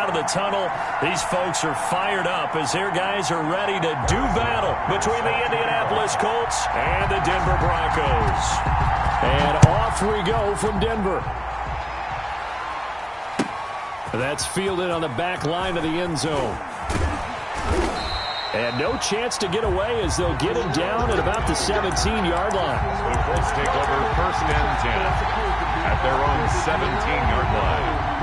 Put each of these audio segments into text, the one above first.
out of the tunnel. These folks are fired up as their guys are ready to do battle between the Indianapolis Colts and the Denver Broncos. And off we go from Denver. That's fielded on the back line of the end zone. And no chance to get away as they'll get him down at about the 17-yard line. The Colts take over first and 10 at their own 17-yard line.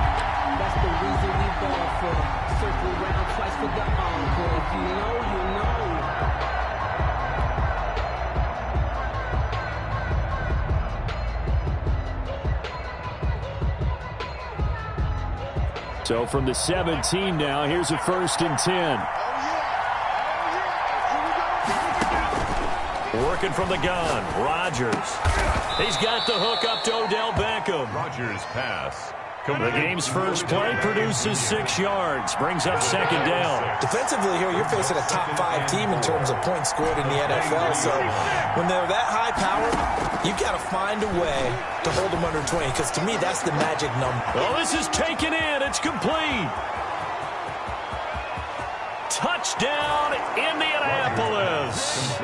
That's the reason we ball for. Circle round twice for the encore. If you know, you know. So from the 17 now, here's a first and 10. Working from the gun, Rodgers. He's got the hook up to Odell Beckham. Rodgers pass. The game's first play produces 6 yards, brings up second down. Defensively here, you're facing a top 5 team in terms of points scored in the NFL. So when they're that high powered, you've got to find a way to hold them under 20, because to me, that's the magic number. Oh, this is taken in. It's complete. Touchdown, Indianapolis.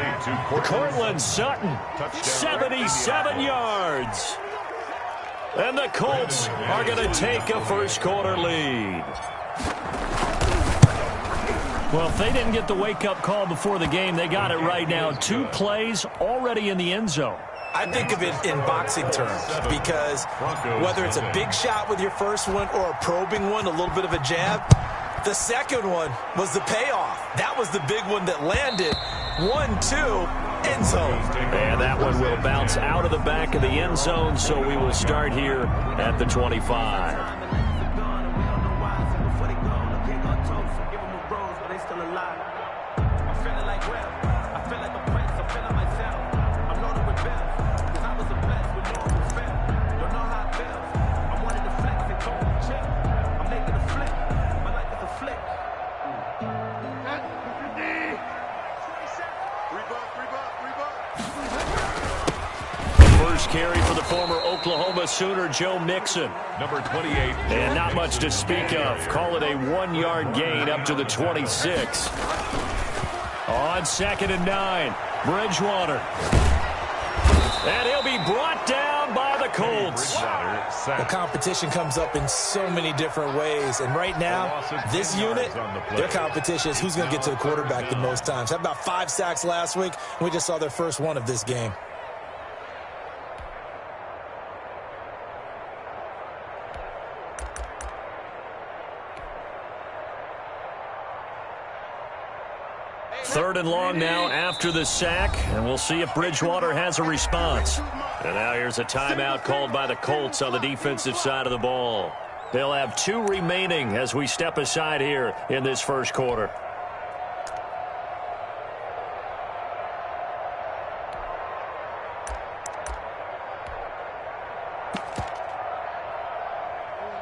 Cortland Sutton, 77 yards. And the Colts are going to take a first-quarter lead. Well, if they didn't get the wake-up call before the game, they got it right now. 2 plays already in the end zone. I think of it in boxing terms, because whether it's a big shot with your first one or a probing one, a little bit of a jab, the second one was the payoff. That was the big one that landed. 1-2, end zone. And that one will bounce out of the back of the end zone, so we will start here at the 25. Carry for the former Oklahoma Sooner, Joe Mixon. Number 28. And not much to speak of. Call it a 1-yard gain up to the 26. On 2nd and 9, Bridgewater. And he'll be brought down by the Colts. The competition comes up in so many different ways. And right now, this unit, their competition is who's going to get to the quarterback the most times. Had about 5 sacks last week. We just saw their first one of this game. Third and long now after the sack, and we'll see if Bridgewater has a response. And now here's a timeout called by the Colts on the defensive side of the ball. They'll have 2 remaining as we step aside here in this first quarter.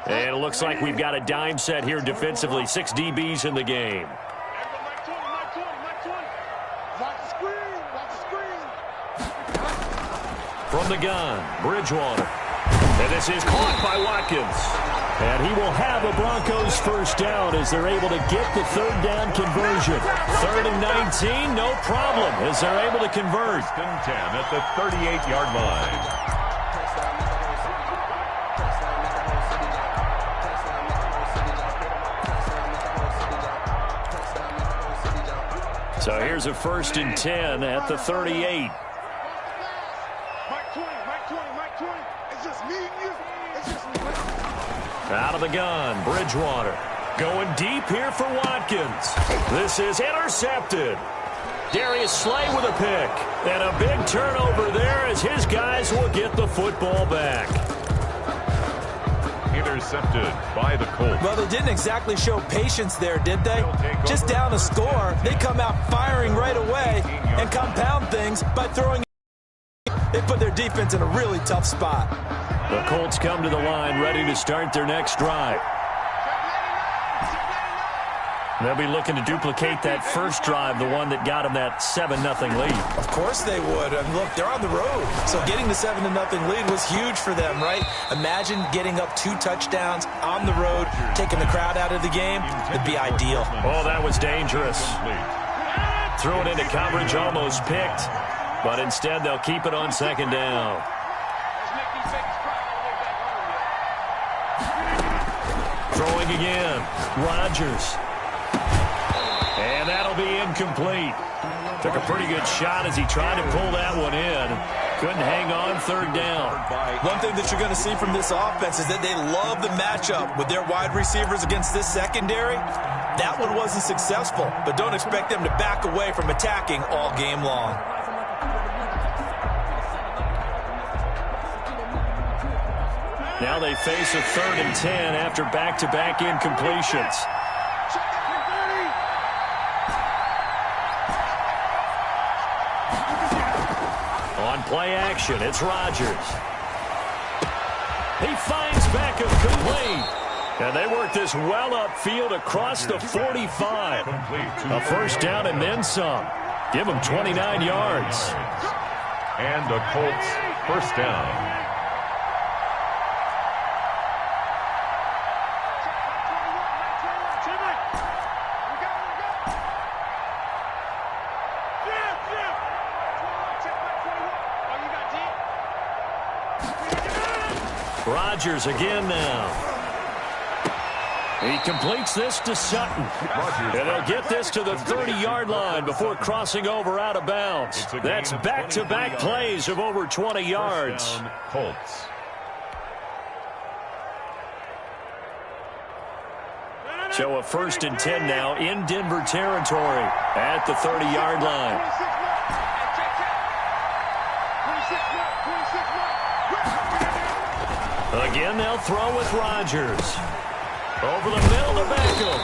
And it looks like we've got a dime set here defensively. 6 DBs in the game. From the gun, Bridgewater. And this is caught by Watkins. And he will have a Broncos first down as they're able to get the third down conversion. 3rd and 19, no problem as they're able to convert. 1st and 10 at the 38-yard line. So here's a 1st and 10 at the 38. Out of the gun, Bridgewater. Going deep here for Watkins. This is intercepted. Darius Slay with a pick. And a big turnover there as his guys will get the football back. Intercepted by the Colts. Well, they didn't exactly show patience there, did they? Just down a score, they come out firing right away and compound things by throwing. They put their defense in a really tough spot. The Colts come to the line ready to start their next drive. They'll be looking to duplicate that first drive, the one that got them that 7-0 lead. Of course they would. And look, they're on the road. So getting the 7-0 lead was huge for them, right? Imagine getting up 2 touchdowns on the road, taking the crowd out of the game. It'd be ideal. Oh, that was dangerous. Threw it into coverage, almost picked. But instead, they'll keep it on second down. Throwing again. Rodgers. And that'll be incomplete. Took a pretty good shot as he tried to pull that one in. Couldn't hang on, third down. One thing that you're going to see from this offense is that they love the matchup with their wide receivers against this secondary. That one wasn't successful, but don't expect them to back away from attacking all game long. Now they face a 3rd and 10 after back-to-back incompletions. On play action, it's Rodgers. He finds Beckham complete. And they work this well upfield across the 45. A first down and then some. Give them 29 yards. And a Colts first down. Rodgers again now. He completes this to Sutton. And they'll get this to the 30-yard line before crossing over out of bounds. That's back-to-back plays of over 20 yards. Colts. So a 1st and 10 now in Denver territory at the 30-yard line. Again, they'll throw with Rodgers. Over the middle to Beckham.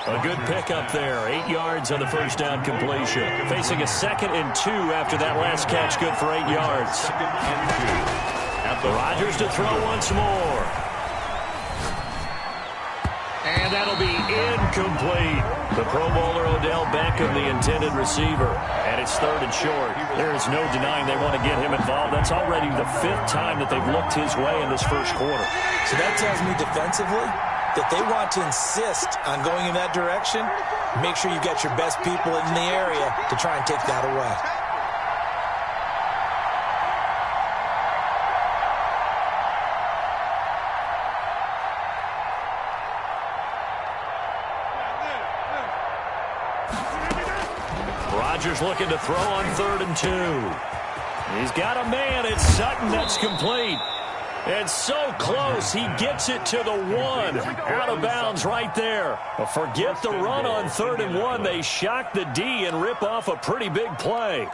A good pickup there. 8 yards on the first down completion. Facing a 2nd and 2 after that last catch. Good for 8 yards. Rodgers to throw once more. And that'll be incomplete. The Pro Bowler Odell Beckham, the intended receiver. And it's 3rd and short. There is no denying they want to get him involved. That's already the 5th time that they've looked his way in this first quarter. So that tells me defensively that they want to insist on going in that direction. Make sure you get your best people in the area to try and take that away. Rodgers looking to throw on 3rd and 2. He's got a man. It's Sutton. That's complete. And so close. He gets it to the 1. Out of bounds right there. But forget the run on 3rd and 1. They shock the D and rip off a pretty big play.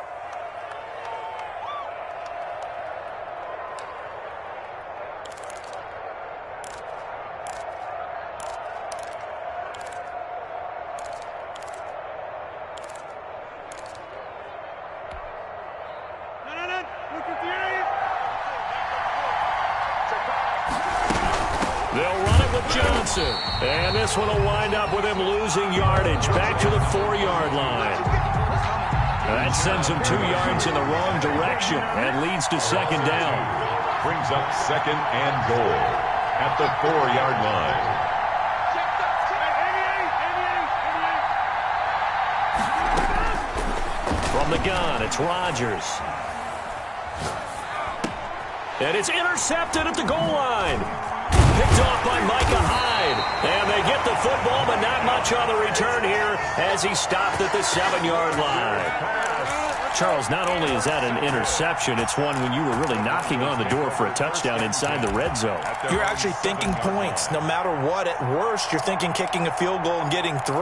And this one will wind up with him losing yardage back to the 4-yard line. That sends him 2 yards in the wrong direction and leads to 2nd down. Brings up 2nd and goal at the 4-yard line. From the gun, it's Rodgers. And it's intercepted at the goal line. Picked off by Micah Hyde. And they get the football, but not much on the return here as he stopped at the 7-yard line. Charles, not only is that an interception, it's one when you were really knocking on the door for a touchdown inside the red zone. You're actually thinking points. No matter what, at worst, you're thinking kicking a field goal and getting 3.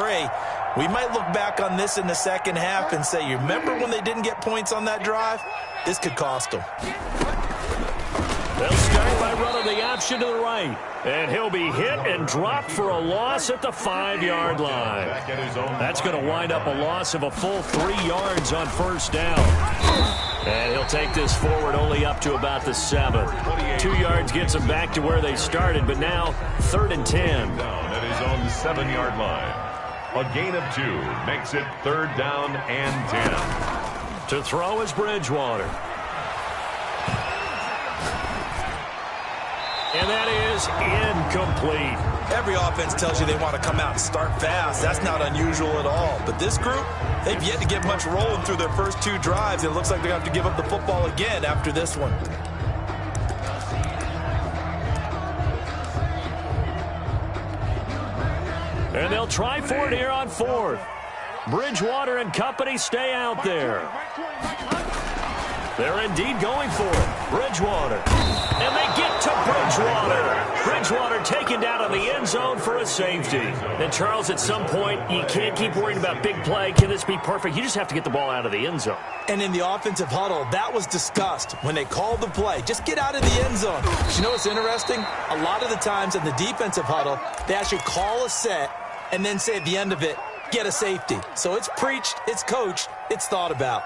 We might look back on this in the second half and say, you remember when they didn't get points on that drive? This could cost them. They'll start by running the option to the right. And he'll be hit and dropped for a loss at the 5-yard line. That's going to wind up a loss of a full 3 yards on first down. And he'll take this forward only up to about the 7. 2 yards gets them back to where they started, but now 3rd and 10. At his own 7-yard line. A gain of 2 makes it 3rd down and 10. To throw is Bridgewater. And that is incomplete. Every offense tells you they want to come out and start fast. That's not unusual at all. But this group, they've yet to get much rolling through their first 2 drives. It looks like they're going to have to give up the football again after this one. And they'll try for it here on 4th. Bridgewater and company stay out there. They're indeed going for it. Bridgewater. And they get to Bridgewater. Bridgewater taken down in the end zone for a safety. And, Charles, at some point, you can't keep worrying about big play. Can this be perfect? You just have to get the ball out of the end zone. And in the offensive huddle, that was discussed when they called the play. Just get out of the end zone. You know what's interesting? A lot of the times in the defensive huddle, they actually call a set and then say at the end of it, get a safety. So it's preached, it's coached, it's thought about.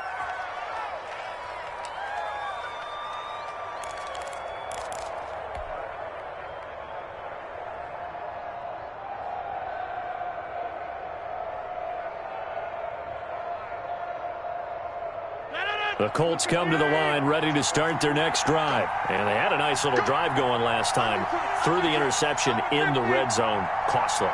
The Colts come to the line ready to start their next drive. And they had a nice little drive going last time. Threw the interception in the red zone. Costly.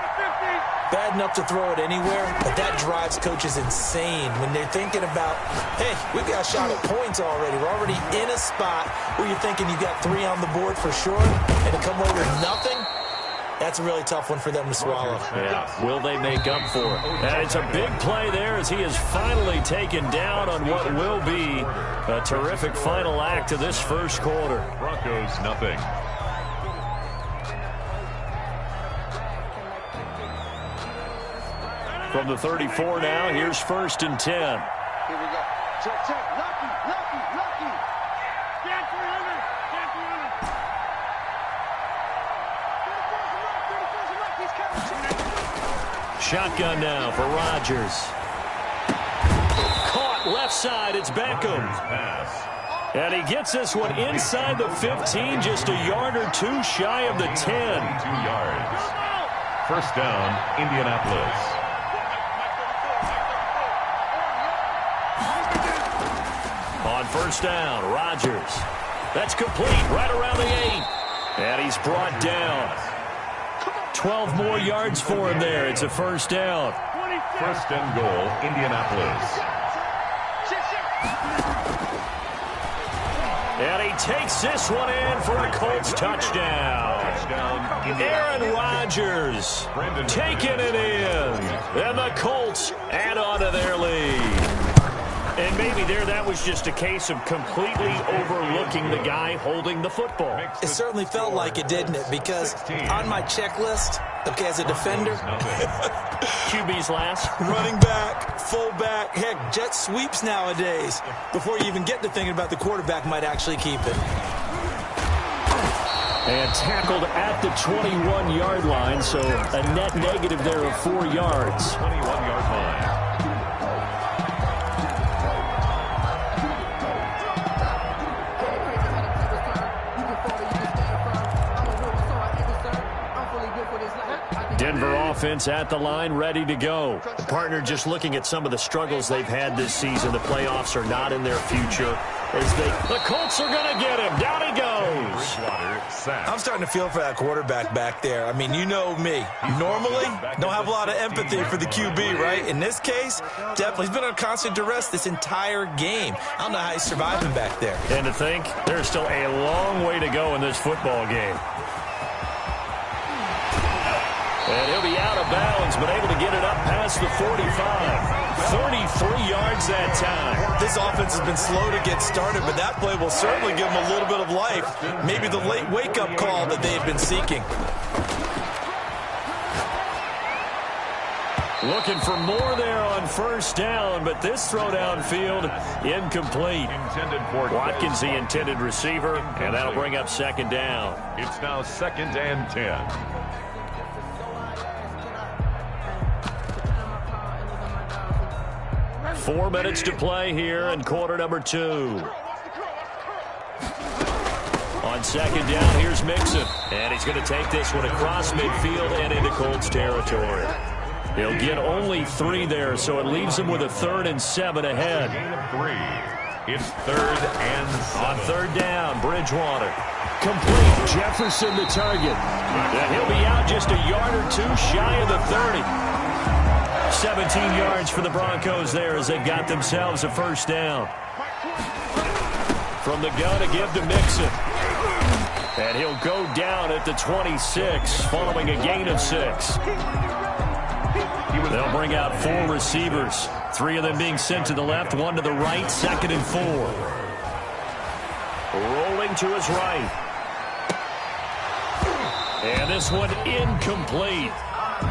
Bad enough to throw it anywhere, but that drives coaches insane when they're thinking about, hey, we've got a shot at points already. We're already in a spot where you're thinking you got 3 on the board for sure, and to come away with nothing, that's a really tough one for them to swallow. Yeah. Will they make up for it? And it's a big play there as he is finally taken down on what will be a terrific final act of this first quarter. Broncos nothing. From the 34 now, here's 1st and 10. Here we go. Check, check. Lucky, lucky, lucky. Get 300. Get 300. Shotgun now for Rodgers. Caught left side. It's Beckham. And he gets this one inside the 15, just a yard or 2 shy of the 10. 2 yards. 1st down, Indianapolis. On 1st down, Rodgers. That's complete right around the 8. And he's brought down. 12 more yards for him there. It's a 1st down. 1st and goal, Indianapolis. And he takes this one in for a Colts touchdown. Aaron Rodgers taking it in. And the Colts add on to their lead. And maybe that was just a case of completely overlooking the guy holding the football. It certainly felt like it, didn't it? Because on my checklist, okay, as a defender, QB's last. Running back, fullback, heck, jet sweeps nowadays. Before you even get to thinking about the quarterback might actually keep it. And tackled at the 21-yard line, so a net negative there of 4 yards. 21-yard line. Denver offense at the line, ready to go. Partner, just looking at some of the struggles they've had this season, the playoffs are not in their future. The Colts are going to get him. Down he goes. I'm starting to feel for that quarterback back there. I mean, you know me. Normally, don't have a lot of empathy for the QB, right? In this case, definitely. He's been under constant duress this entire game. I don't know how he's surviving back there. And to think, there's still a long way to go in this football game. And he'll be out of bounds, but able to get it up past the 45. 33 yards that time. This offense has been slow to get started, but that play will certainly give them a little bit of life. Maybe the late wake-up call that they've been seeking. Looking for more there on 1st down, but this throw downfield incomplete. Watkins, the intended receiver, and that'll bring up 2nd down. It's now 2nd and 10. 4 minutes to play here in quarter number 2. On On second down, here's Mixon. And he's going to take this one across midfield and into Colts territory. He'll get only 3 there, so it leaves him with a 3rd and 7 ahead. Gain of 3. It's 3rd and 7. On 3rd down, Bridgewater. Complete. Jefferson the target. And he'll be out just a yard or 2 shy of the 30. 17 yards for the Broncos there as they got themselves a 1st down. From the gun to give to Mixon. And he'll go down at the 26 following a gain of 6. They'll bring out 4 receivers. 3 of them being sent to the left, 1 to the right, 2nd and 4. Rolling to his right. And this one incomplete.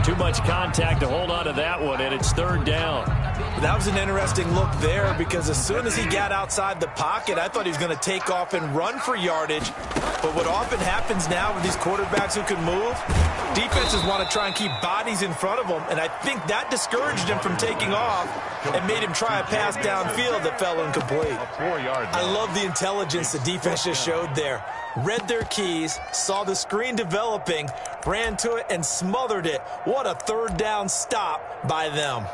Too much contact to hold on to that one, and it's 3rd down. That was an interesting look there because as soon as he got outside the pocket, I thought he was going to take off and run for yardage. But what often happens now with these quarterbacks who can move, defenses want to try and keep bodies in front of them, and I think that discouraged him from taking off and made him try a pass downfield that fell incomplete. I love the intelligence the defense just showed there. Read their keys, saw the screen developing, ran to it, and smothered it. What a 3rd down stop by them.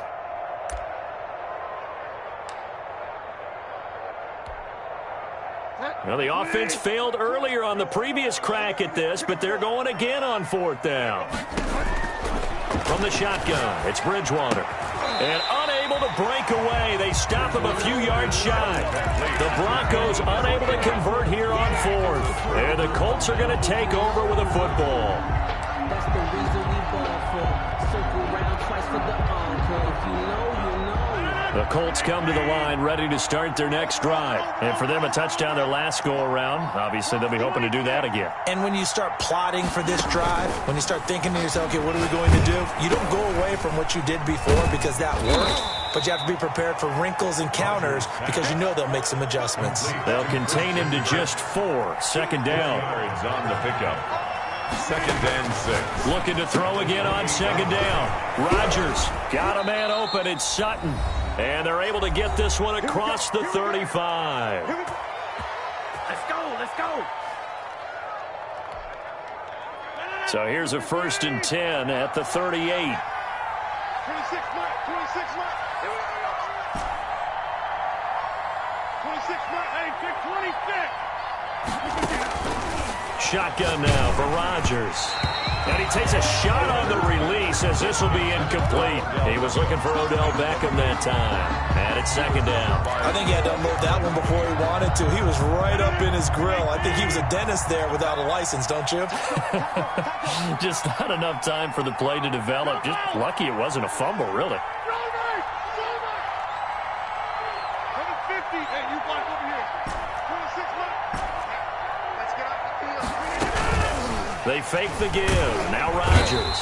Well, the offense failed earlier on the previous crack at this, but they're going again on 4th down. From the shotgun, it's Bridgewater. And unable to break away. They stop him a few yards shy. The Broncos unable to convert here on 4th. And the Colts are going to take over with a football. That's the reason we ball for. Circle round twice for the encore. If you know, you know. The Colts come to the line ready to start their next drive. And for them, a touchdown their last go-around. Obviously, they'll be hoping to do that again. And when you start plotting for this drive, when you start thinking to yourself, okay, what are we going to do? You don't go away from what you did before because that worked. But you have to be prepared for wrinkles and counters because you know they'll make some adjustments. They'll contain him to just 4. 2nd down. Yards on the pickup. 2nd and 6. Looking to throw again on 2nd down. Rodgers got a man open. It's Sutton. And they're able to get this one across the 35. Let's go, let's go. So here's a 1st and 10 at the 38. 26, Mike, 26, Mike. 26, Mike, hey, pick 26. Shotgun now for Rodgers. And he takes a shot on the release as this will be incomplete. He was looking for Odell Beckham that time. And it's 2nd down. I think he had to unload that one before he wanted to. He was right up in his grill. I think he was a dentist there without a license, don't you? Just not enough time for the play to develop. Just lucky it wasn't a fumble, really. They fake the give. Now Rodgers.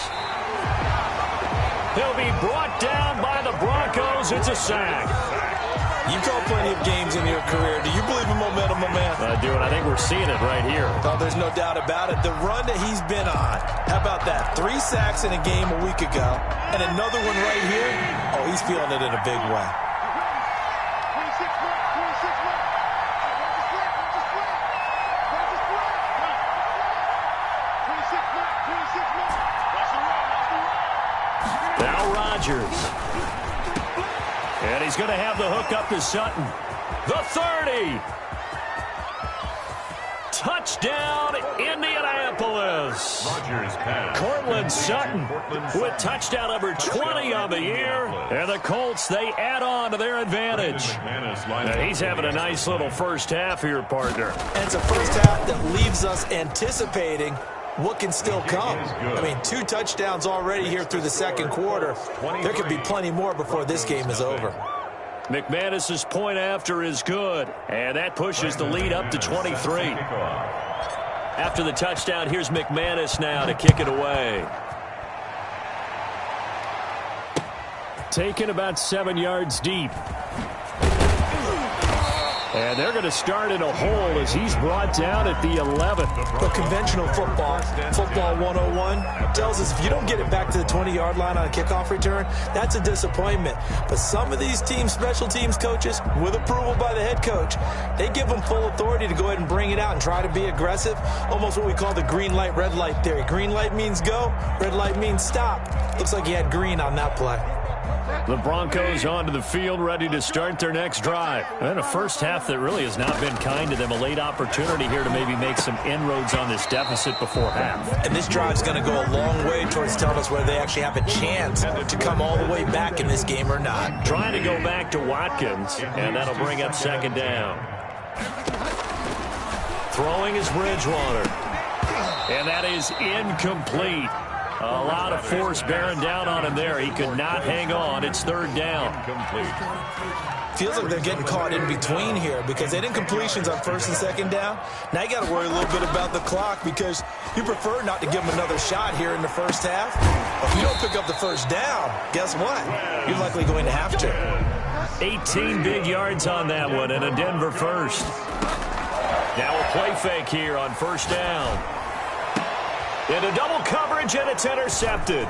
He'll be brought down by the Broncos. It's a sack. You've called plenty of games in your career. Do you believe in momentum, my man? I do, and I think we're seeing it right here. Oh, there's no doubt about it. The run that he's been on. How about that? 3 sacks in a game a week ago. And another one right here. Oh, he's feeling it in a big way. Now Rodgers. And he's going to have the hook up to Sutton. The 30. Touchdown, Indianapolis. Cortland Sutton with touchdown number 20 on the year. And the Colts, they add on to their advantage. Now, he's having a nice little first half here, partner. And it's a first half that leaves us anticipating what can still come. I mean, 2 touchdowns already here through the 2nd quarter. There could be plenty more before this game is over. McManus's point after is good, and that pushes the lead up to 23. After the touchdown, here's McManus now to kick it away. Taken about 7 yards deep. And they're going to start in a hole as he's brought down at the 11. But conventional football 101, tells us if you don't get it back to the 20-yard line on a kickoff return, that's a disappointment. But some of these special teams coaches, with approval by the head coach, they give them full authority to go ahead and bring it out and try to be aggressive, almost what we call the green light, red light theory. Green light means go, red light means stop. Looks like he had green on that play. The Broncos onto the field, ready to start their next drive. And a first half that really has not been kind to them. A late opportunity here to maybe make some inroads on this deficit before half. And this drive's going to go a long way towards telling us whether they actually have a chance to come all the way back in this game or not. Trying to go back to Watkins, and that'll bring up second down. Throwing is Bridgewater. And that is incomplete. A lot of force bearing down on him there. He could not hang on. It's third down. Feels like they're getting caught in between here because they didn't completions on first and second down. Now you got to worry a little bit about the clock because you prefer not to give them another shot here in the first half. If you don't pick up the first down, guess what? You're likely going to have to. 18 big yards on that one and a Denver first. Now a play fake here on first down. Into double coverage, and it's intercepted.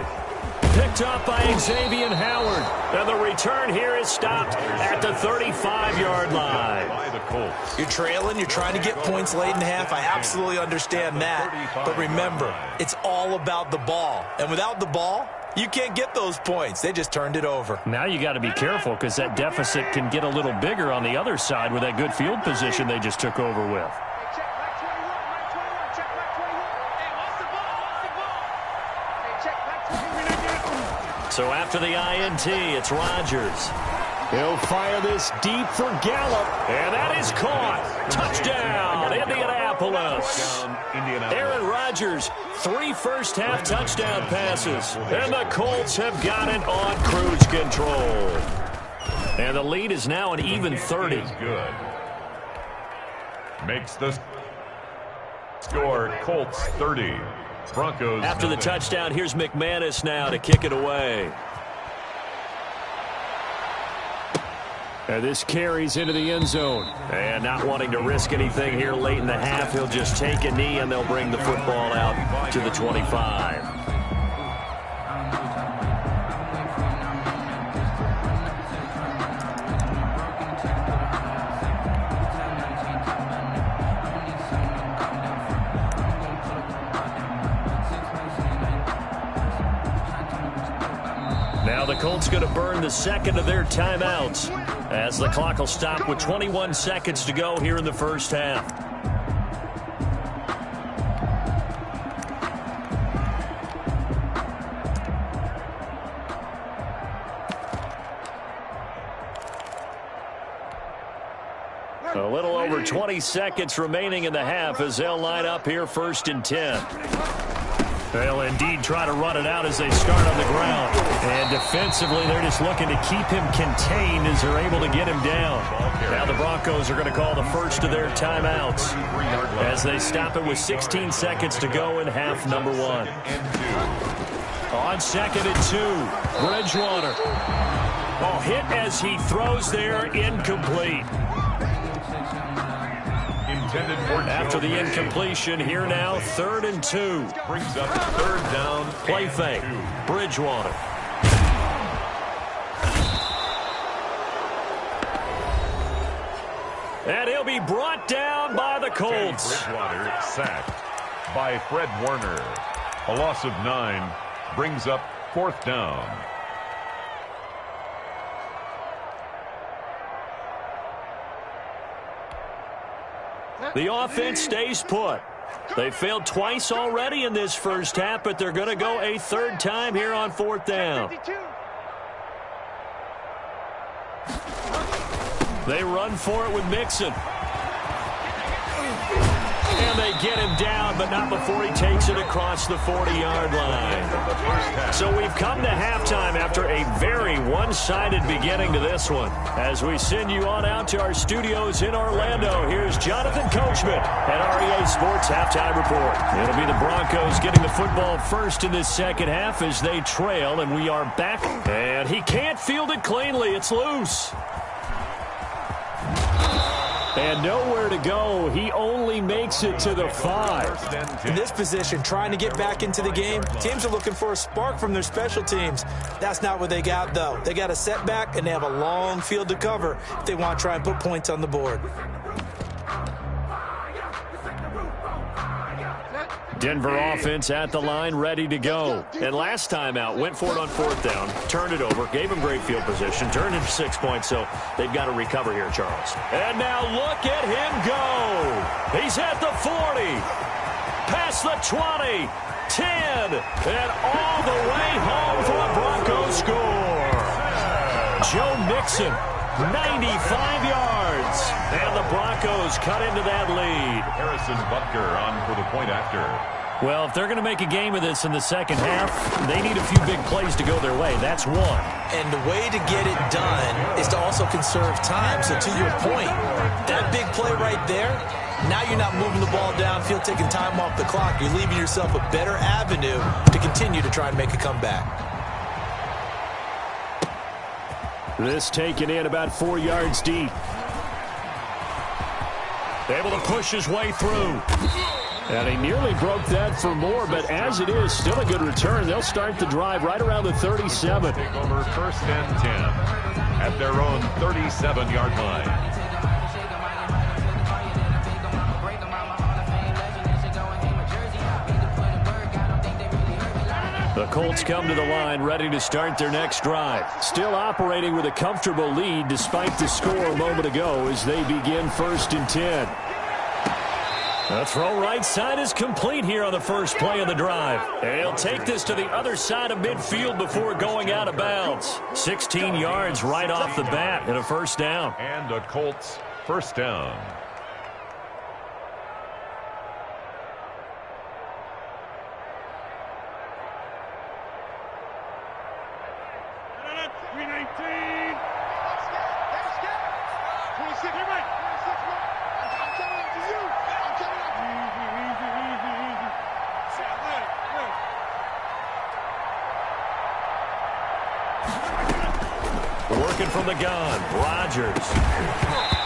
Picked up by Xavier Howard. And the return here is stopped at the 35-yard line. You're trailing. You're trying to get points late in the half. I absolutely understand that. But remember, it's all about the ball. And without the ball, you can't get those points. They just turned it over. Now you got to be careful because that deficit can get a little bigger on the other side with that good field position they just took over with. So after the INT, it's Rodgers. He'll fire this deep for Gallup. And that is caught. Touchdown, Indianapolis. Aaron Rodgers, 3 first-half touchdown passes. And the Colts have got it on cruise control. And the lead is now an even 30. Good. Makes the score Colts 30. Broncos. After the touchdown, here's McManus now to kick it away. And this carries into the end zone. And not wanting to risk anything here late in the half, he'll just take a knee and they'll bring the football out to the 25. Now the Colts going to burn the second of their timeouts as the clock will stop with 21 seconds to go here in the first half. A little over 20 seconds remaining in the half as they'll line up here first and 10. They'll indeed try to run it out as they start on the ground. And defensively, they're just looking to keep him contained as they're able to get him down. Now the Broncos are going to call the first of their timeouts as they stop it with 16 seconds to go in half number 1. On second and 2, Bridgewater. Oh, hit as he throws there, incomplete. After the incompletion, here now, 3rd and 2. Brings up third down. Play fake. Bridgewater. And he'll be brought down by the Colts. Bridgewater sacked by Fred Warner. A loss of 9 brings up 4th down. The offense stays put. They failed twice already in this first half, but they're going to go a 3rd time here on 4th down. They run for it with Mixon. And they get him down, but not before he takes it across the 40-yard line. So we've come to halftime after a very one-sided beginning to this one. As we send you on out to our studios in Orlando, here's Jonathan Coachman at REA Sports Halftime Report. It'll be the Broncos getting the football first in this second half as they trail, and we are back. And he can't field it cleanly. It's loose. And nowhere to go. He only makes it to the 5. In this position, trying to get back into the game, teams are looking for a spark from their special teams. That's not what they got, though. They got a setback, and they have a long field to cover if they want to try and put points on the board. Denver offense at the line, ready to go. And last time out, went for it on 4th down, turned it over, gave him great field position, turned into 6 points, so they've got to recover here, Charles. And now look at him go. He's at the 40, past the 20, 10, and all the way home for a Broncos score. Joe Mixon, 95 yards, and the Broncos cut into that lead. Harrison Butker on for the point after. Well, if they're going to make a game of this in the second half, they need a few big plays to go their way. That's one. And the way to get it done is to also conserve time. So to your point, that big play right there, now you're not moving the ball downfield, taking time off the clock. You're leaving yourself a better avenue to continue to try and make a comeback. This taken in about 4 yards deep. Able to push his way through. And he nearly broke that for more, but as it is, still a good return. They'll start the drive right around the 37. Take over 1st and 10 at their own 37-yard line. The Colts come to the line, ready to start their next drive. Still operating with a comfortable lead despite the score a moment ago as they begin 1st and 10. The throw right side is complete here on the first play of the drive. And he'll take this to the other side of midfield before going out of bounds. 16 yards right off the bat and a 1st down. And a Colts 1st down. Working from the gun, Rodgers.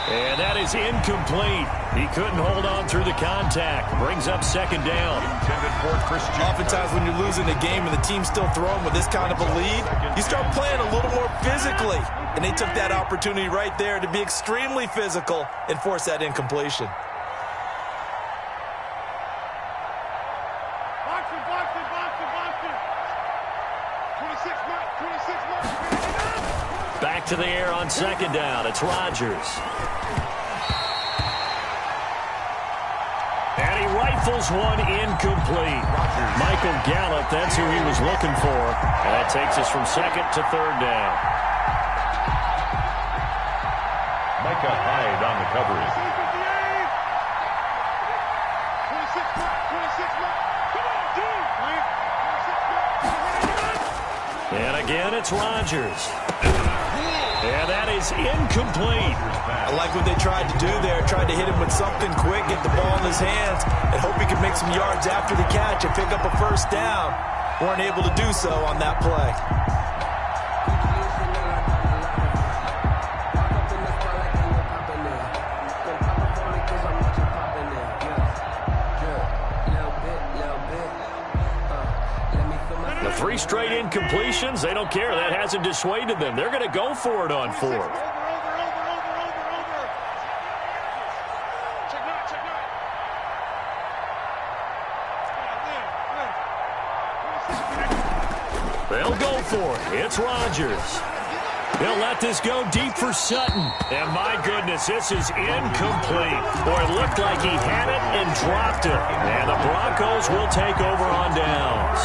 And that is incomplete. He couldn't hold on through the contact. Brings up 2nd down. Oftentimes when you're losing a game and the team's still throwing with this kind of a lead, you start playing a little more physically. And they took that opportunity right there to be extremely physical and force that incompletion. Back to the air on 2nd down. It's Rodgers. And he rifles one incomplete. Michael Gallup, that's who he was looking for. And that takes us from 2nd to 3rd down. Micah Hyde on the coverage. And again, it's Rodgers. And that is incomplete. I like what they tried to do there. Tried to hit him with something quick, get the ball in his hands, and hope he could make some yards after the catch and pick up a 1st down. Weren't able to do so on that play. The 3 straight incompletions, they don't care. That hasn't dissuaded them. They're going to go for it on 4th. They'll go for it. It's Rodgers. He'll let this go deep for Sutton. And my goodness, this is incomplete. Boy, it looked like he had it and dropped it. And the Broncos will take over on downs.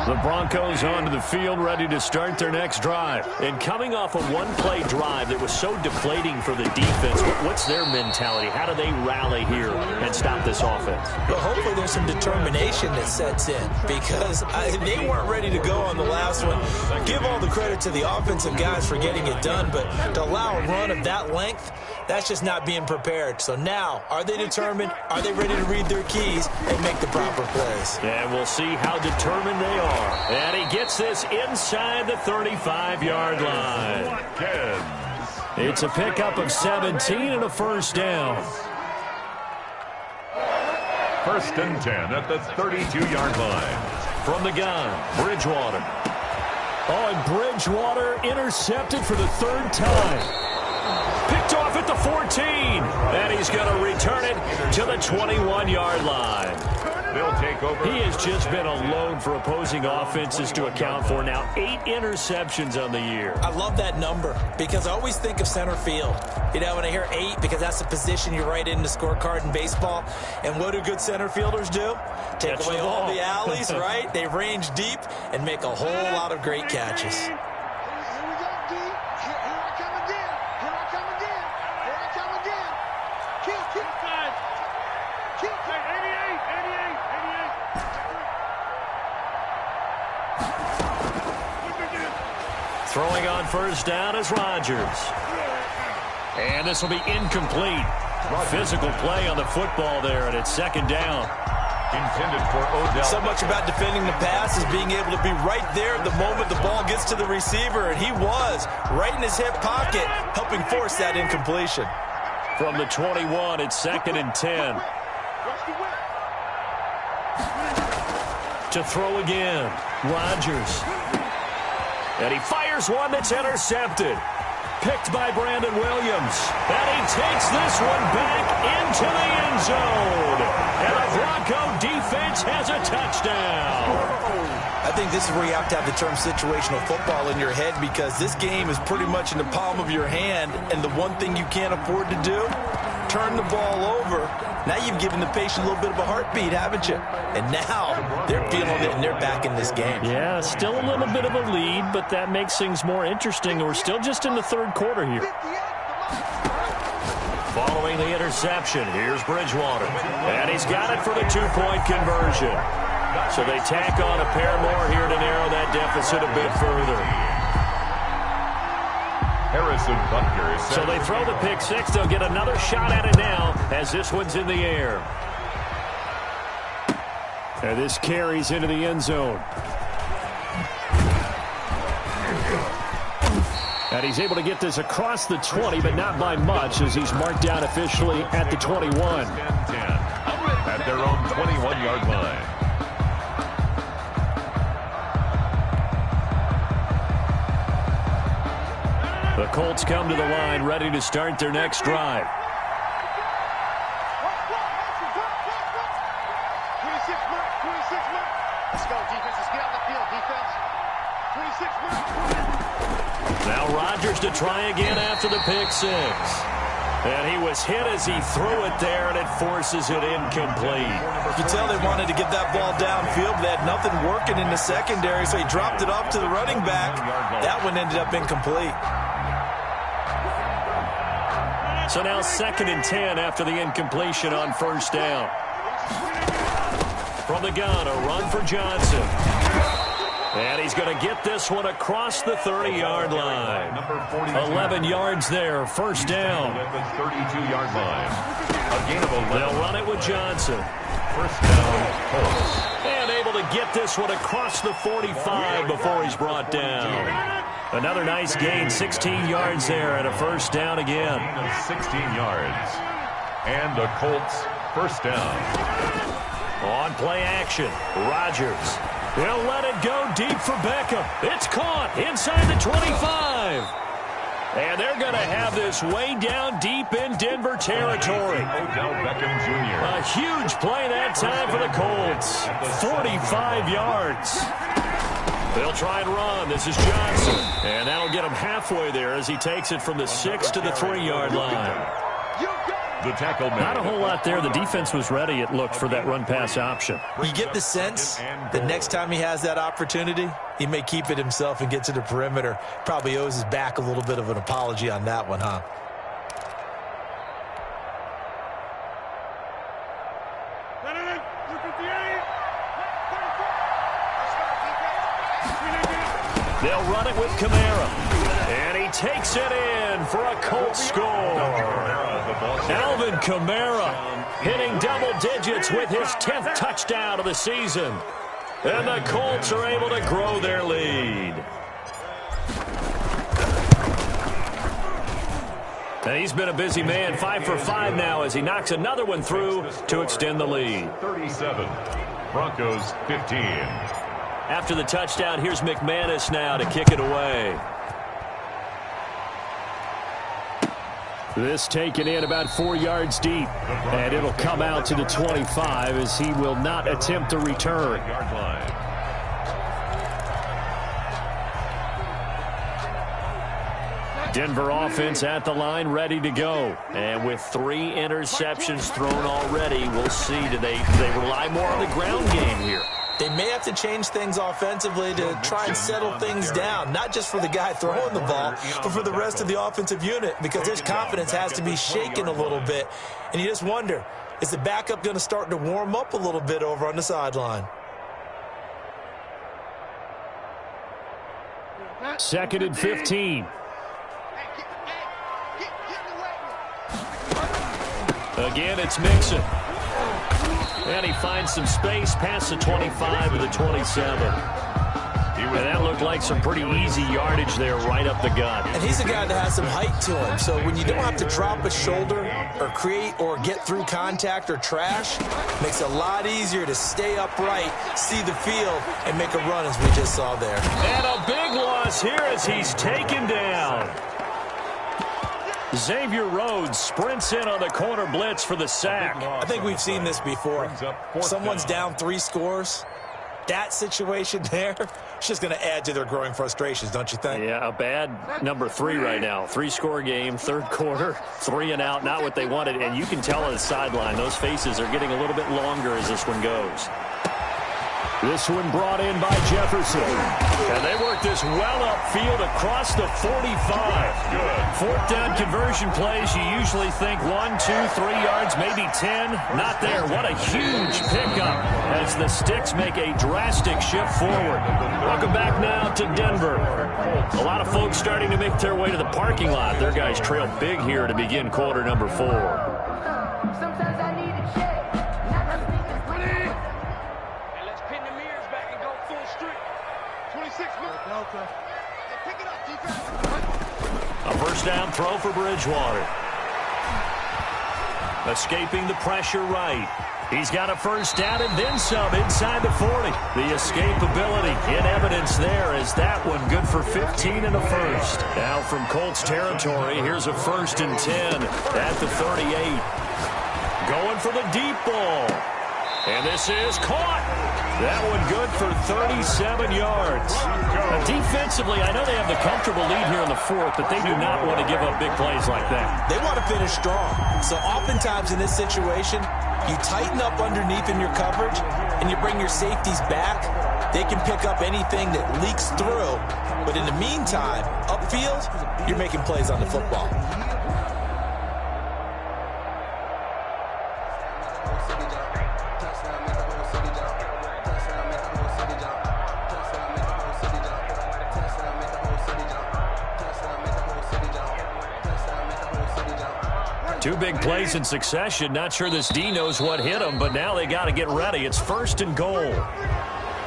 The Broncos onto the field, ready to start their next drive. And coming off a one-play drive that was so deflating for the defense, what's their mentality? How do they rally here and stop this offense? Well, hopefully there's some determination that sets in because they weren't ready to go on the last one. Give all the credit to the offensive guys for getting it done, but to allow a run of that length, That's just not being prepared. So now, are they determined? Are they ready to read their keys and make the proper plays? And we'll see how determined they are. And he gets this inside the 35-yard line. It's a pickup of 17 and a first down. First and 10 at the 32-yard line. From the gun, Bridgewater. Oh, and Bridgewater intercepted for the third time. Picked off at the 14. And he's going to return it to the 21-yard line. They'll take over. He has just been alone for opposing offenses to account for now 8 interceptions on the year. I love that number because I always think of center field. You know, when I hear 8, because that's the position you write in the scorecard in baseball. And what do good center fielders do? Take away all the alleys, right? They range deep and make a whole lot of great catches. Throwing on first down is Rodgers. And this will be incomplete. Physical play on the football there, and it's second down. Intended for Odell. So much about defending the pass is being able to be right there the moment the ball gets to the receiver, and he was right in his hip pocket, helping force that incompletion. From the 21, it's second and 10. To throw again, Rodgers. And he fires one that's intercepted. Picked by Brandon Williams. And he takes this one back into the end zone. And the Bronco defense has a touchdown. I think this is where you have to have the term situational football in your head, because this game is pretty much in the palm of your hand, and the one thing you can't afford to do, turn the ball over. Now you've given the patient a little bit of a heartbeat, haven't you? And now they're feeling it, and they're back in this game. Yeah, still a little bit of a lead, but that makes things more interesting. We're still just in the third quarter here. Following the interception, here's Bridgewater. And he's got it for the two-point conversion. So they tack on a pair more here to narrow that deficit a bit further. Harrison Butker is set. So they throw the pick six. They'll get another shot at it now as this one's in the air. And this carries into the end zone. And he's able to get this across the 20, but not by much, as he's marked down officially at the 21. 10-10 at their own 21-yard line. The Colts come to the line, ready to start their next drive. 26 mark. Let's go, defense. Let's get on the field, defense. 26 mark. Now Rodgers to try again after the pick six. And he was hit as he threw it there, and it forces it incomplete. You can tell they wanted to get that ball downfield. They had nothing working in the secondary, so he dropped it off to the running back. That one ended up incomplete. So now second and 10 after the incompletion on first down. From the gun, a run for Johnson. And he's going to get this one across the 30-yard line. 11 yards there, first down. At the 32-yard line. A gain of 11. They'll run it with Johnson. First down, Colts. And able to get this one across the 45 before he's brought down. Another nice gain, 16 yards there, and a first down again. 16 yards. And the Colts first down. On play action, Rodgers. He'll let it go deep for Beckham. It's caught inside the 25. And they're going to have this way down deep in Denver territory. Odell Beckham Jr. A huge play that time for the Colts. 45 yards. They'll try and run. This is Johnson. And that'll get him halfway there as he takes it from the 6 to the 3-yard line. The tackle man. Not a whole lot there. The defense was ready, it looked, for that run-pass option. You get the sense that next time he has that opportunity, he may keep it himself and get to the perimeter. Probably owes his back a little bit of an apology on that one, huh? They'll run it with Kamara. And he takes it in for a Colts score. Alvin Kamara hitting double digits with his 10th touchdown of the season. And the Colts are able to grow their lead. And he's been a busy man, 5 for 5 now as he knocks another one through to extend the lead. 37, Broncos 15. After the touchdown, here's McManus now to kick it away. This taken in about 4 yards deep, and it'll come out to the 25 as he will not attempt to return. Denver offense at the line, ready to go. And with 3 interceptions thrown already, we'll see. Do they rely more on the ground game here? They may have to change things offensively to try and settle things down, not just for the guy throwing the ball, but for the rest of the offensive unit, because his confidence has to be shaken a little bit. And you just wonder, is the backup going to start to warm up a little bit over on the sideline? 2nd and 15. Again, it's Mixon. And he finds some space past the 25 to the 27. And that looked like some pretty easy yardage there right up the gut. And he's a guy that has some height to him. So when you don't have to drop a shoulder or create or get through contact or trash, makes it a lot easier to stay upright, see the field, and make a run as we just saw there. And a big loss here as he's taken down. Xavier Rhodes sprints in on the corner blitz for the sack. I think we've seen this before. Someone's down 3 scores. That situation there, it's just going to add to their growing frustrations, don't you think? Yeah, a bad number 3 right now. 3-score game, 3rd quarter, 3 and out, not what they wanted. And you can tell on the sideline, those faces are getting a little bit longer as this one goes. This one brought in by Jefferson. And they work this well upfield across the 45. Good. 4th down conversion plays, you usually think 1, 2, 3 yards, maybe 10. Not there. What a huge pickup as the Sticks make a drastic shift forward. Welcome back now to Denver. A lot of folks starting to make their way to the parking lot. Their guys trail big here to begin quarter number 4. A 1st down throw for Bridgewater. Escaping the pressure right. He's got a 1st down and then some inside the 40. The escapability in evidence there as that one good for 15 and a 1st. Now from Colts territory, here's a 1st and 10 at the 38. Going for the deep ball. And this is caught. That one good for 37 yards. Defensively, I know they have the comfortable lead here in the 4th, but they do not want to give up big plays like that. They want to finish strong. So oftentimes in this situation, you tighten up underneath in your coverage, and you bring your safeties back. They can pick up anything that leaks through. But in the meantime, upfield, you're making plays on the football. Two big plays in succession. Not sure this D knows what hit him, but now they got to get ready. It's 1st and goal.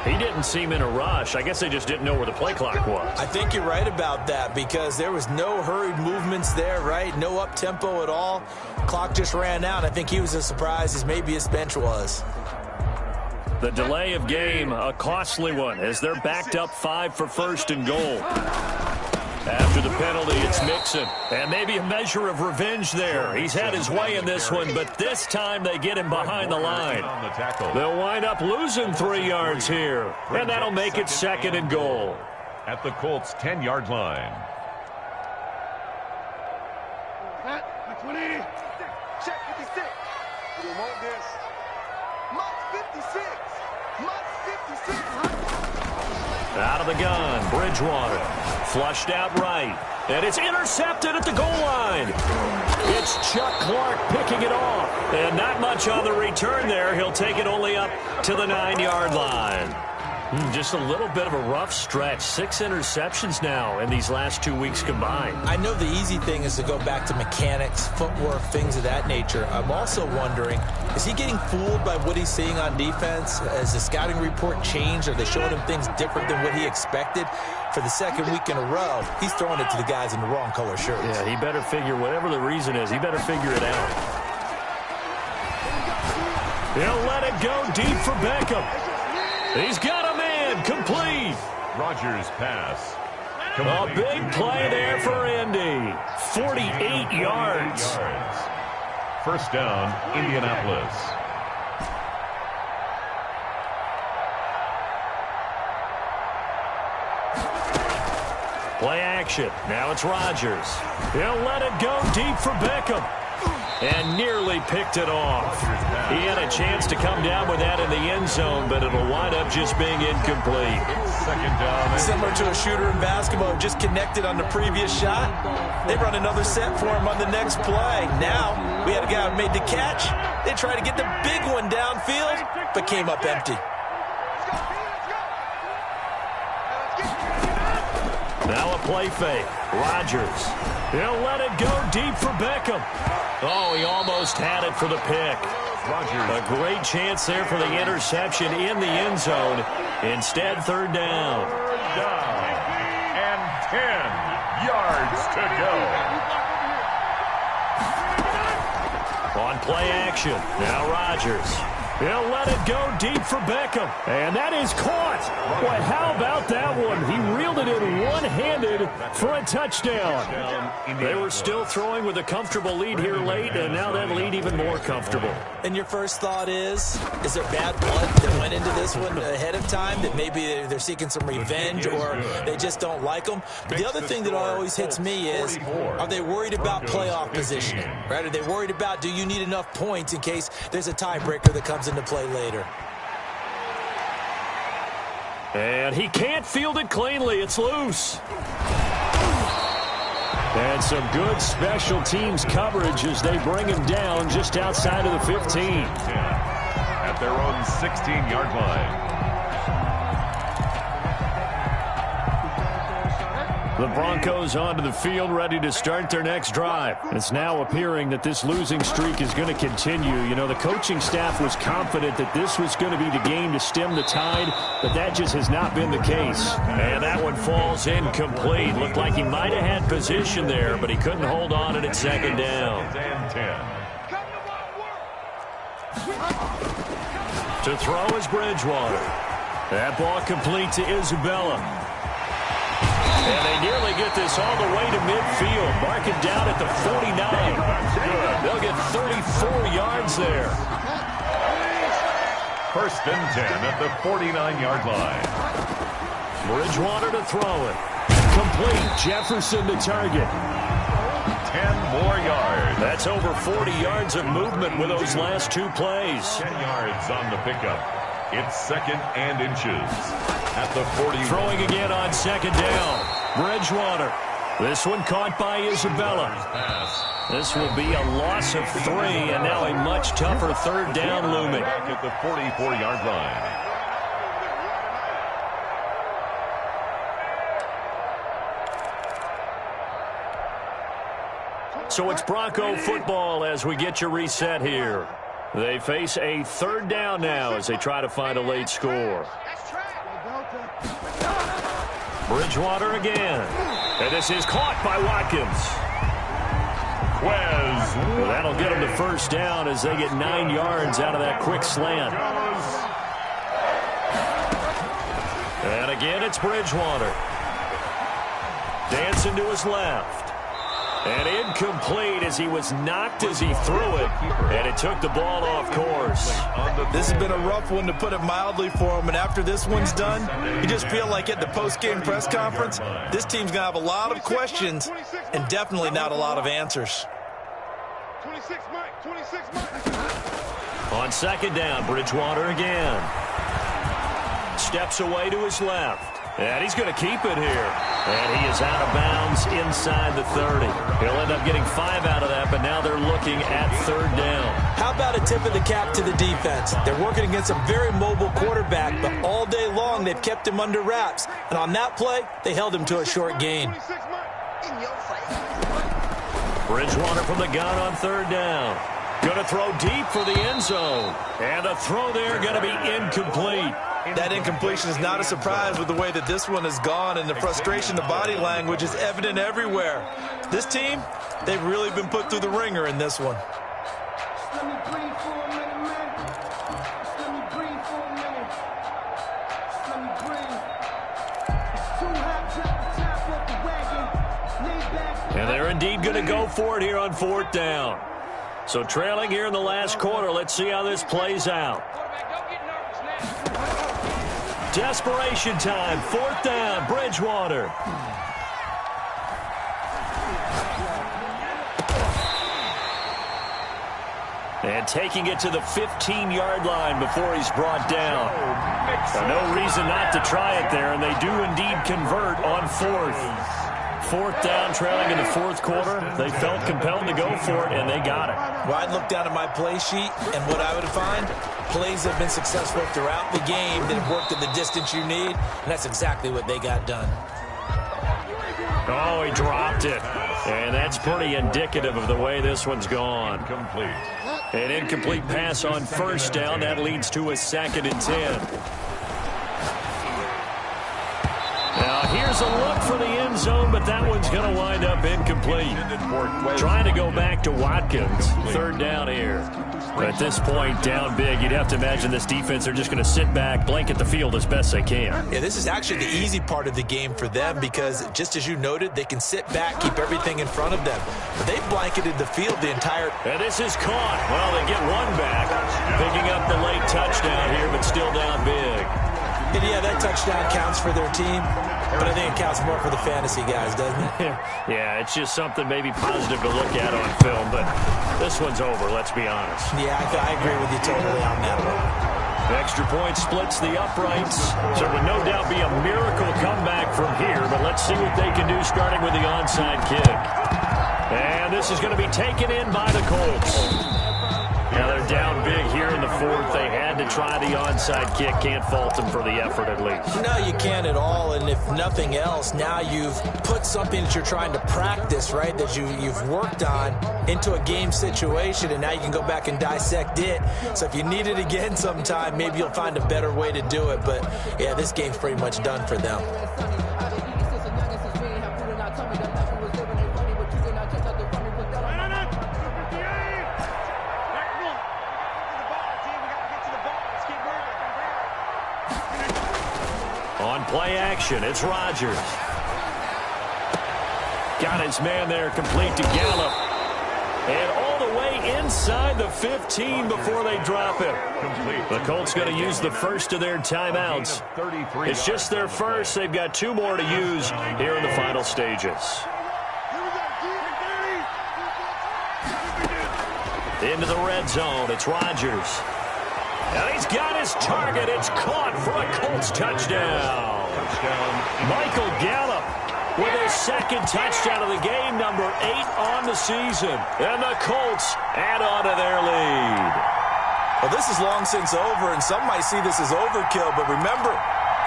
He didn't seem in a rush. I guess they just didn't know where the play clock was. I think you're right about that because there was no hurried movements there, right? No up-tempo at all. Clock just ran out. I think he was as surprised as maybe his bench was. The delay of game, a costly one, as they're backed up 5 for 1st and goal. After the penalty, it's Mixon. And maybe a measure of revenge there. He's had his way in this one, but this time they get him behind the line. They'll wind up losing 3 yards here. And that'll make it 2nd and goal. At the Colts' 10-yard line. Hot, 20. Check 56. We want this. Mike 56. Mike 56. Out of the gun, Bridgewater. Flushed out right. And it's intercepted at the goal line. It's Chuck Clark picking it off. And not much on the return there. He'll take it only up to the 9-yard line. Just a little bit of a rough stretch. 6 interceptions now in these last 2 weeks combined. I know the easy thing is to go back to mechanics, footwork, things of that nature. I'm also wondering, is he getting fooled by what he's seeing on defense? Has the scouting report changed? Are they showing him things different than what he expected? For the second week in a row, he's throwing it to the guys in the wrong color shirts. Yeah, he better figure, whatever the reason is, he better figure it out. He'll let it go deep for Beckham. He's got a man, complete. Rodgers' pass. A big play there for Indy. 48 yards. First down, Indianapolis. Play action. Now it's Rodgers. He'll let it go deep for Beckham. And nearly picked it off. He had a chance to come down with that in the end zone, but it'll wind up just being incomplete. Second down. Similar to a shooter in basketball, just connected on the previous shot. They run another set for him on the next play. Now, we had a guy who made the catch. They tried to get the big one downfield, but came up empty. Now a play fake. Rodgers. He'll let it go deep for Beckham. Oh, he almost had it for the pick. Rodgers. A great chance there for the interception in the end zone. Instead, third down. Down. And 10 yards to go. On play action. Now Rodgers. He'll let it go deep for Beckham. And that is caught. Boy, how about that one? He reeled it in one-handed for a touchdown. They were still throwing with a comfortable lead here late, and now that lead even more comfortable. And your first thought is there bad blood that went into this one ahead of time, that maybe they're seeking some revenge or they just don't like them? But the other thing that always hits me is, are they worried about playoff positioning? Right? Are they worried about, do you need enough points in case there's a tiebreaker that comes into play later? And he can't field it cleanly. It's loose. And some good special teams coverage as they bring him down just outside of the 15. At their own 16-yard line. The Broncos onto the field, ready to start their next drive. It's now appearing that this losing streak is going to continue. You know, the coaching staff was confident that this was going to be the game to stem the tide, but that just has not been the case. And that one falls incomplete. Looked like he might have had position there, but he couldn't hold on it at second down. To throw is Bridgewater. That ball complete to Isabella. And they nearly get this all the way to midfield. Mark it down at the 49. They'll get 34 yards there. First and 10 at the 49-yard line. Bridgewater to throw it. Complete. Jefferson to target. 10 more yards. That's over 40 yards of movement with those last two plays. 10 yards on the pickup. It's second and inches at the 40. Throwing again on second down. Bridgewater. This one caught by Isabella. This will be a loss of 3, and now a much tougher third down looming. Back at the 44-yard line. So it's Bronco football as we get you reset here. They face a third down now as they try to find a late score. Bridgewater again. And this is caught by Watkins. That'll get them the first down as they get 9 yards out of that quick slant. And again, it's Bridgewater. Dancing to his left. And incomplete as he was knocked as he threw it. And it took the ball off course. This has been a rough one, to put it mildly, for him. And after this one's done, you just feel like at the post-game press conference, this team's going to have a lot of questions and definitely not a lot of answers. 26 Mike. On second down, Bridgewater again. Steps away to his left. And he's going to keep it here. And he is out of bounds inside the 30. He'll end up getting 5 out of that, but now they're looking at third down. How about a tip of the cap to the defense? They're working against a very mobile quarterback, but all day long they've they've kept him under wraps. And on that play, they held him to a short gain. Bridgewater from the gun on third down. Going to throw deep for the end zone. And the throw there going to be incomplete. That incompletion is not a surprise with the way that this one has gone, and the frustration, the body language is evident everywhere. This team, they've really been put through the ringer in this one. And they're indeed going to go for it here on fourth down. So trailing here in the last quarter, let's see how this plays out. Desperation time, fourth down, Bridgewater. And taking it to the 15-yard line before he's brought down. No reason not to try it there, and they do indeed convert on fourth. Fourth down, trailing in the fourth quarter. They felt compelled to go for it, and they got it. Well, I'd look down at my play sheet, and what I would find, plays have been successful throughout the game that have worked at the distance you need, and that's exactly what they got done. Oh, he dropped it. And that's pretty indicative of the way this one's gone. An incomplete pass on first down. That leads to a 2nd and 10. Now, here's a look for the end zone, but that one's going to wind up incomplete. Trying to go back to Watkins. Third down here. At this point, down big, you'd have to imagine this defense are just going to sit back, blanket the field as best they can. Yeah, this is actually the easy part of the game for them because, just as you noted, they can sit back, keep everything in front of them. But they've blanketed the field the entire... And this is caught. Well, they get one back, picking up the late touchdown here, but still down big. And yeah, that touchdown counts for their team, but I think it counts more for the fantasy guys, doesn't it? Yeah, it's just something maybe positive to look at on film, but this one's over, let's be honest. Yeah, I agree with you totally on that one. Extra point splits the uprights, so it would no doubt be a miracle comeback from here, but let's see what they can do starting with the onside kick. And this is going to be taken in by the Colts. Now they're down big here in the fourth. They had to try the onside kick. Can't fault them for the effort at least. No, you can't at all. And if nothing else, now you've put something that you're trying to practice, right, that you've worked on into a game situation, and now you can go back and dissect it. So if you need it again sometime, maybe you'll find a better way to do it. But, yeah, this game's pretty much done for them. On play action, it's Rodgers. Got his man there, complete to Gallup. And all the way inside the 15 before they drop it. The Colts going to use the first of their timeouts. It's just their first. They've got 2 more to use here in the final stages. Into the red zone, it's Rodgers. And he's got his target. It's caught for a Colts touchdown. Michael Gallup with his 2nd touchdown of the game, number 8 on the season. And the Colts add on to their lead. Well, this is long since over, and some might see this as overkill. But remember,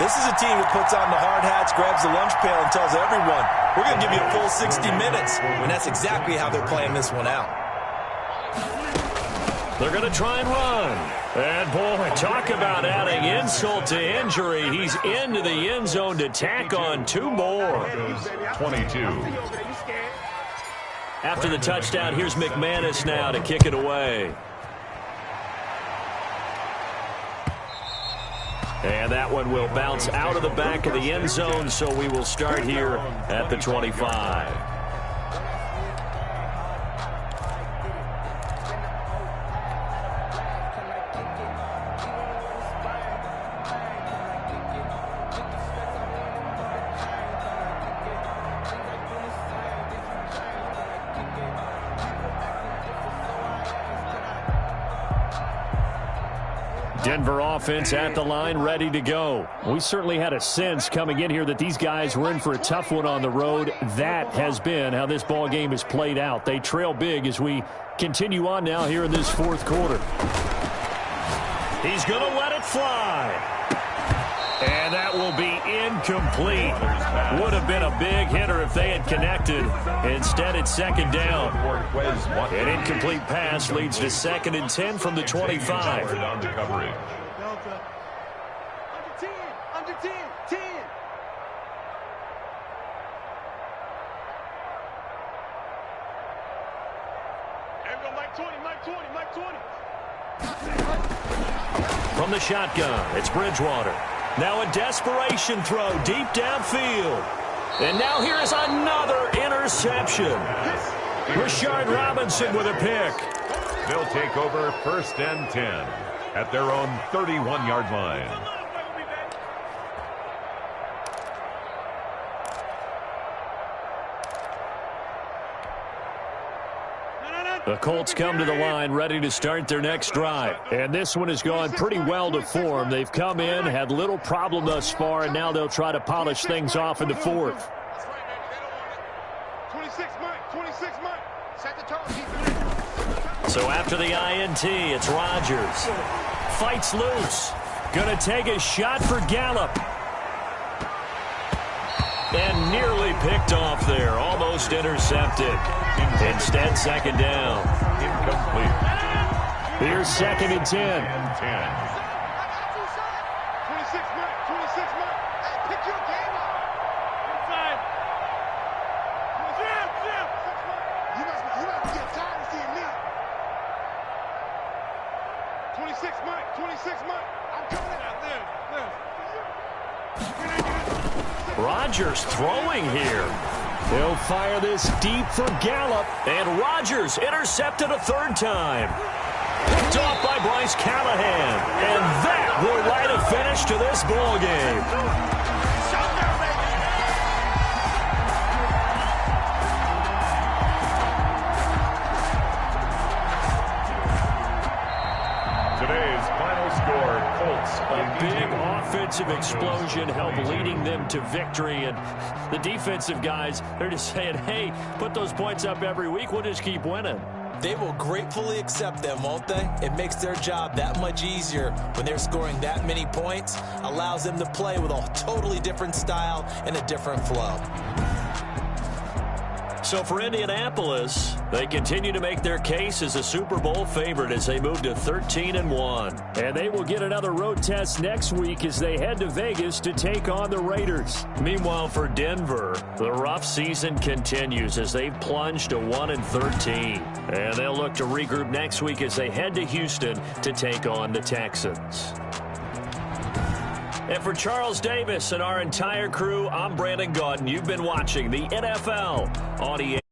this is a team that puts on the hard hats, grabs the lunch pail, and tells everyone, we're going to give you a full 60 minutes. And that's exactly how they're playing this one out. They're going to try and run. And, boy, talk about adding insult to injury. He's into the end zone to tack on 2 more. 22. After the touchdown, here's McManus now to kick it away. And that one will bounce out of the back of the end zone, so we will start here at the 25. Denver offense at the line, ready to go. We certainly had a sense coming in here that these guys were in for a tough one on the road. That has been how this ball game has played out. They trail big as we continue on now here in this fourth quarter. He's going to let it fly. And that incomplete. Would have been a big hitter if they had connected. Instead, it's second down. An incomplete pass leads to 2nd and 10 from the 25. On the coverage. Under 10, 10. There we go, Mike 20, Mike 20, Mike 20. From the shotgun, it's Bridgewater. Now a desperation throw deep downfield. And now here is another interception. Rashard Robinson with a pick. They'll take over 1st and 10 at their own 31-yard line. The Colts come to the line ready to start their next drive. And this one has gone pretty well to form. They've come in, had little problem thus far, and now they'll try to polish things off in the 4th. 26 Mike, 26 Mike. Set the tone. So after the INT, it's Rodgers. Fights loose. Going to take a shot for Gallup. And nearly picked off there. Almost intercepted. Instead, 2nd down. Incomplete. Here's 2nd and 10. 10. 26 Mike, 26 Mike. Hey, pick your game up. Inside. Jim. You must get tired of seeing me. 26 Mike, 26 Mike. I'm coming out there. Rodgers throwing here. They'll fire this deep for Gallup. And Rodgers intercepted a 3rd time. Picked off by Bryce Callahan. And that will light a finish to this ball game. Today's final score, Colts. A big offensive explosion helped leading them to victory. And the defensive guys, they're just saying, hey, put those points up every week. We'll just keep winning. They will gratefully accept them, won't they? It makes their job that much easier when they're scoring that many points. Allows them to play with a totally different style and a different flow. So for Indianapolis, they continue to make their case as a Super Bowl favorite as they move to 13-1. And they will get another road test next week as they head to Vegas to take on the Raiders. Meanwhile, for Denver, the rough season continues as they've plunged to 1-13. And they'll look to regroup next week as they head to Houston to take on the Texans. And for Charles Davis and our entire crew, I'm Brandon Gaudin. You've been watching the NFL on EA.